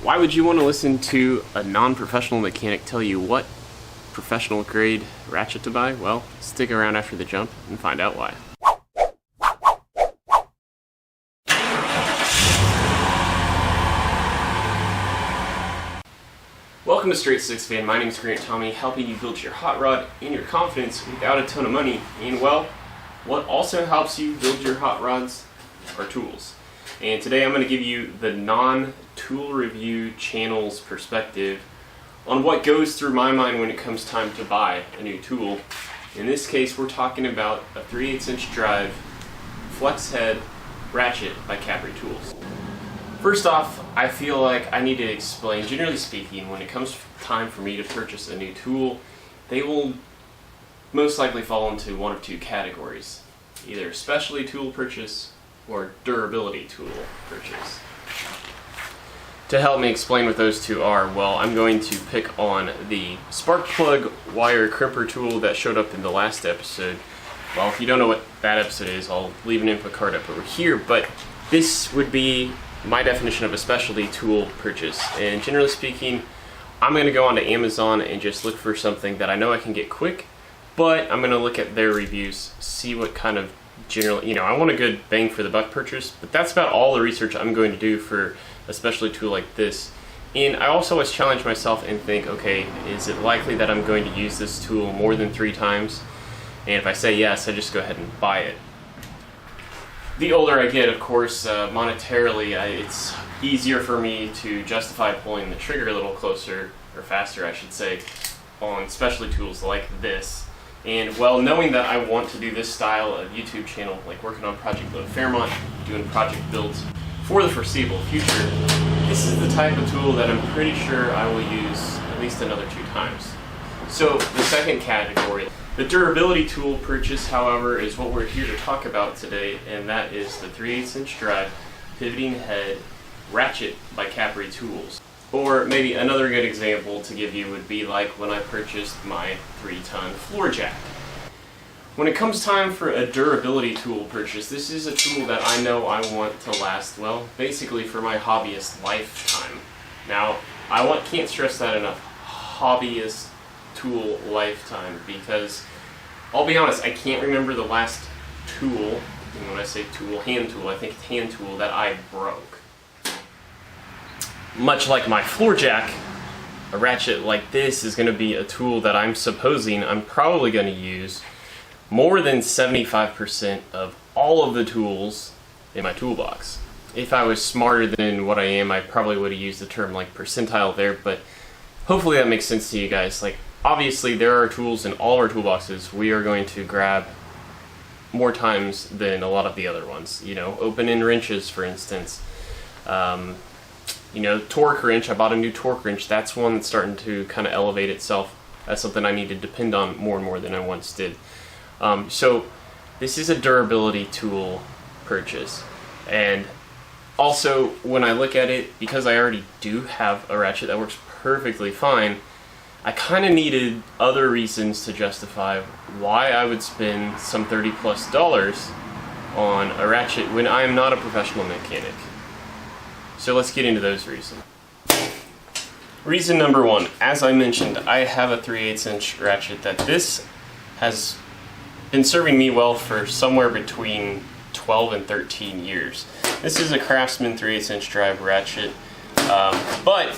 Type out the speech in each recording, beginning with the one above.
Why would you want to listen to a non-professional mechanic tell you what professional grade ratchet to buy? Well, stick around after the jump and find out why. Welcome to Straight Six Fan. My name is Grant Tommy, helping you build your hot rod and your confidence without a ton of money. And well, what also helps you build your hot rods are tools. And today I'm going to give you the non-tool review channel's perspective on what goes through my mind when it comes time to buy a new tool. In this case, we're talking about a 3/8" drive flex head ratchet by Capri Tools. First off, I feel like I need to explain, generally speaking, when it comes time for me to purchase a new tool, they will most likely fall into one of two categories. Either specialty tool purchase or durability tool purchase. To help me explain what those two are, well, I'm going to pick on the spark plug wire crimper tool that showed up in the last episode. Well, if you don't know what that episode is, I'll leave an info card up over here, but this would be my definition of a specialty tool purchase. And generally speaking, I'm going to go onto Amazon and just look for something that I know I can get quick, but I'm going to look at their reviews, see what kind of generally, I want a good bang for the buck purchase, but that's about all the research I'm going to do for a specialty tool like this. And I also always challenge myself and think, okay, is it likely that I'm going to use this tool more than 3 times? And if I say yes, I just go ahead and buy it. The older I get, of course, monetarily, it's easier for me to justify pulling the trigger a little closer, or faster I should say, on specialty tools like this. And well, knowing that I want to do this style of YouTube channel, like working on Project Load Fairmont, doing project builds for the foreseeable future, this is the type of tool that I'm pretty sure I will use at least another 2 times. So the second category, the durability tool purchase, however, is what we're here to talk about today, and that is the 3/8" drive pivoting head ratchet by Capri Tools. Or maybe another good example to give you would be like when I purchased my 3-ton floor jack. When it comes time for a durability tool purchase, this is a tool that I know I want to last, well, basically for my hobbyist lifetime. Now, can't stress that enough, hobbyist tool lifetime, because I'll be honest, I can't remember the last tool, and when I say tool, hand tool, I think it's hand tool, that I broke. Much like my floor jack, a ratchet like this is going to be a tool that I'm probably going to use more than 75% of all of the tools in my toolbox. If I was smarter than what I am, I probably would have used the term like percentile there, but hopefully that makes sense to you guys. Like, obviously there are tools in all our toolboxes we are going to grab more times than a lot of the other ones. Open-end wrenches, for instance. Torque wrench, I bought a new torque wrench. That's one that's starting to kind of elevate itself. That's something I need to depend on more and more than I once did. So this is a durability tool purchase. And also, when I look at it, because I already do have a ratchet that works perfectly fine, I kind of needed other reasons to justify why I would spend some $30+ on a ratchet when I am not a professional mechanic. So let's get into those reasons. Reason number 1, as I mentioned, I have a 3/8" ratchet that this has been serving me well for somewhere between 12 and 13 years. This is a Craftsman 3/8" drive ratchet, but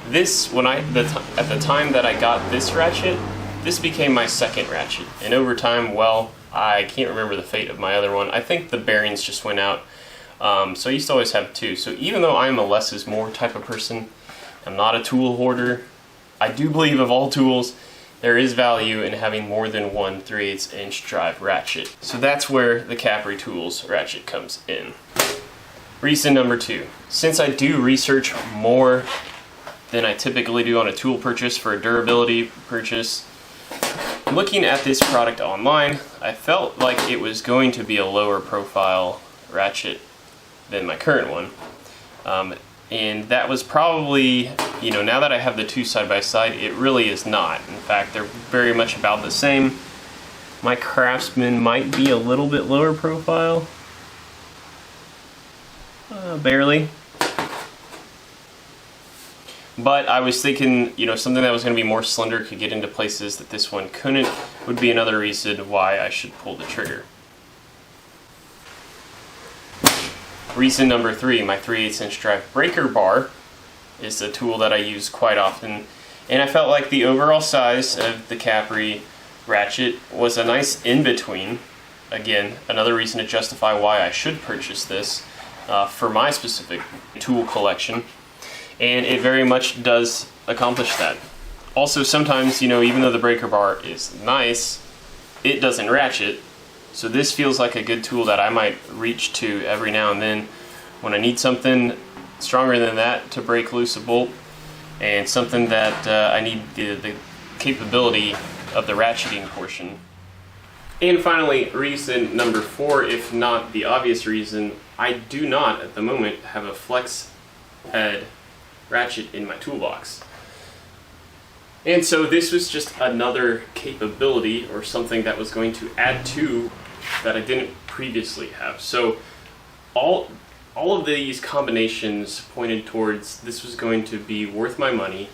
this, at the time that I got this ratchet, this became my second ratchet. And over time, well, I can't remember the fate of my other one. I think the bearings just went out. So I used to always have 2. So even though I'm a less is more type of person, I'm not a tool hoarder, I do believe of all tools, there is value in having more than one 3/8" drive ratchet. So that's where the Capri Tools ratchet comes in. Reason number 2, since I do research more than I typically do on a tool purchase for a durability purchase, looking at this product online, I felt like it was going to be a lower profile ratchet than my current one. And that was probably, now that I have the 2 side by side, it really is not. In fact, they're very much about the same. My Craftsman might be a little bit lower profile. Barely. But I was thinking, something that was going to be more slender, could get into places that this one couldn't, would be another reason why I should pull the trigger. Reason number 3, my 3/8" drive breaker bar is a tool that I use quite often, and I felt like the overall size of the Capri Ratchet was a nice in-between. Again, another reason to justify why I should purchase this for my specific tool collection, and it very much does accomplish that. Also, sometimes, even though the breaker bar is nice, it doesn't ratchet. So this feels like a good tool that I might reach to every now and then when I need something stronger than that to break loose a bolt, and something that I need the capability of the ratcheting portion. And finally, reason number 4, if not the obvious reason, I do not at the moment have a flex head ratchet in my toolbox. And so this was just another capability or something that was going to add to that I didn't previously have. So all of these combinations pointed towards this was going to be worth my money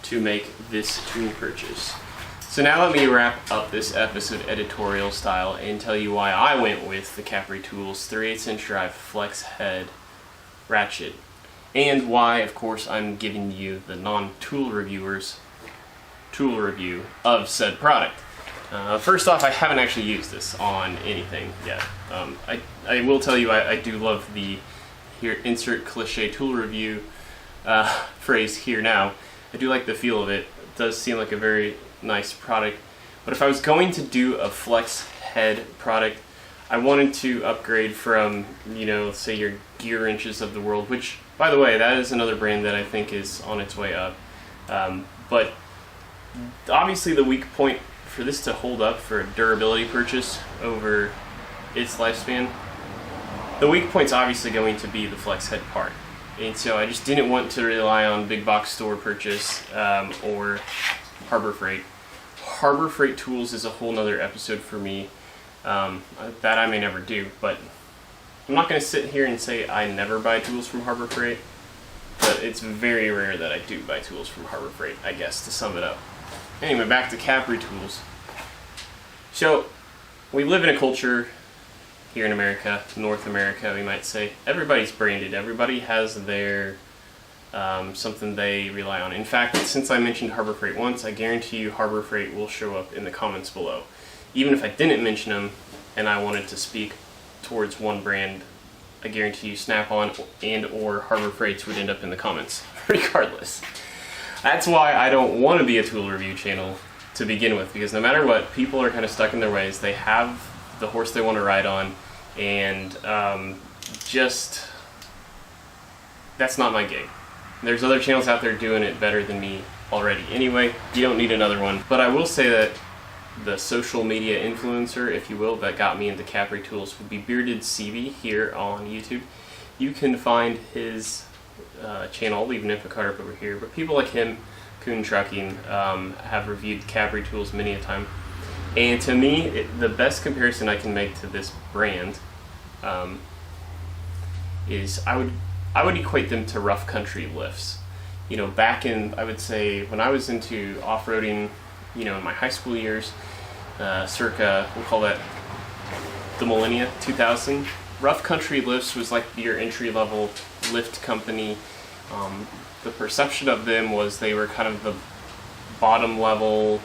to make this tool purchase. So now let me wrap up this episode editorial style and tell you why I went with the Capri Tools 3/8" drive flex head ratchet, and why, of course, I'm giving you the non-tool reviewers tool review of said product. First off, I haven't actually used this on anything yet. I will tell you I do love the here insert cliche tool review phrase here now. I do like the feel of it. It does seem like a very nice product. But if I was going to do a flex head product, I wanted to upgrade from, say your Gear Wrenches of the world, which, by the way, that is another brand that I think is on its way up. But obviously the weak point for this to hold up for a durability purchase over its lifespan, the weak point's obviously going to be the flex head part. And so I just didn't want to rely on big box store purchase or Harbor Freight. Harbor Freight tools is a whole nother episode for me that I may never do, but I'm not going to sit here and say I never buy tools from Harbor Freight, but it's very rare that I do buy tools from Harbor Freight, I guess, to sum it up. Anyway, back to Capri Tools. So, we live in a culture here in America, North America, we might say. Everybody's branded. Everybody has their something they rely on. In fact, since I mentioned Harbor Freight once, I guarantee you Harbor Freight will show up in the comments below. Even if I didn't mention them and I wanted to speak towards one brand, I guarantee you Snap-on and or Harbor Freights would end up in the comments, regardless. That's why I don't want to be a tool review channel to begin with, because no matter what, people are kind of stuck in their ways. They have the horse they want to ride on, and just that's not my gig. There's other channels out there doing it better than me already. Anyway, you don't need another one. But I will say that the social media influencer, if you will, that got me into Capri Tools would be Bearded CV here on YouTube. You can find his channel, I'll leave an info card up over here, but people like him, Coon Trucking, have reviewed Capri Tools many a time. And to me, the best comparison I can make to this brand is I would equate them to rough country lifts. Back in, I would say, when I was into off-roading, in my high school years, circa, we'll call that the millennia, 2000, rough country lifts was like your entry-level lift company. The perception of them was they were kind of the bottom-level,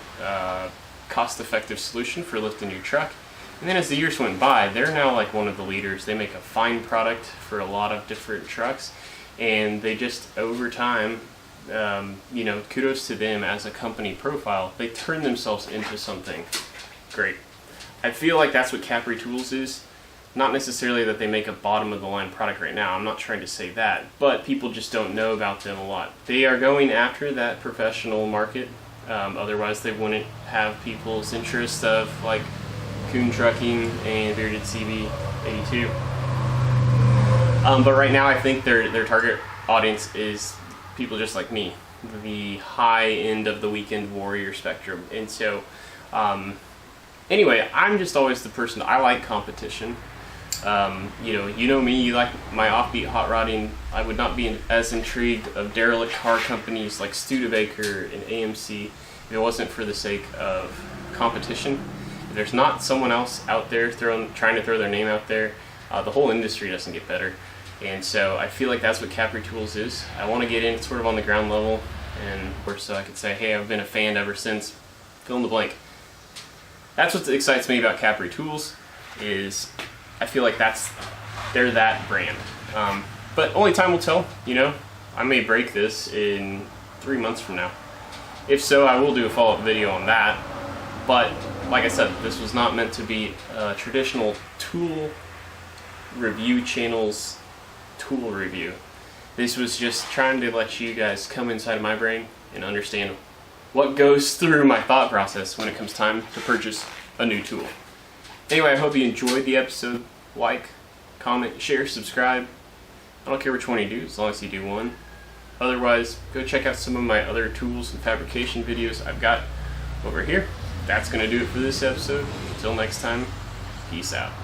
cost-effective solution for lifting your truck. And then as the years went by, they're now like one of the leaders. They make a fine product for a lot of different trucks, and they just, over time, kudos to them as a company profile, they turn themselves into something great. I feel like that's what Capri Tools is. Not necessarily that they make a bottom-of-the-line product right now, I'm not trying to say that, but people just don't know about them a lot. They are going after that professional market, otherwise they wouldn't have people's interest of like Coon Trucking and Bearded CV82. But right now I think their target audience is people just like me, the high end of the weekend warrior spectrum. And so, anyway, I'm just always the person, I like competition. You know me, you like my offbeat hot rodding. I would not be as intrigued of derelict car companies like Studebaker and AMC if it wasn't for the sake of competition. If there's not someone else out there trying to throw their name out there, the whole industry doesn't get better. And so I feel like that's what Capri Tools is. I want to get in sort of on the ground level, and where so I could say, hey, I've been a fan ever since, fill in the blank. That's what excites me about Capri Tools, is I feel like they're that brand. But only time will tell, I may break this in 3 months from now. If so, I will do a follow-up video on that. But like I said, this was not meant to be a traditional tool review channel's tool review. This was just trying to let you guys come inside of my brain and understand what goes through my thought process when it comes time to purchase a new tool. Anyway, I hope you enjoyed the episode. Like, comment, share, subscribe. I don't care which one you do, as long as you do one. Otherwise, go check out some of my other tools and fabrication videos I've got over here. That's going to do it for this episode. Until next time, peace out.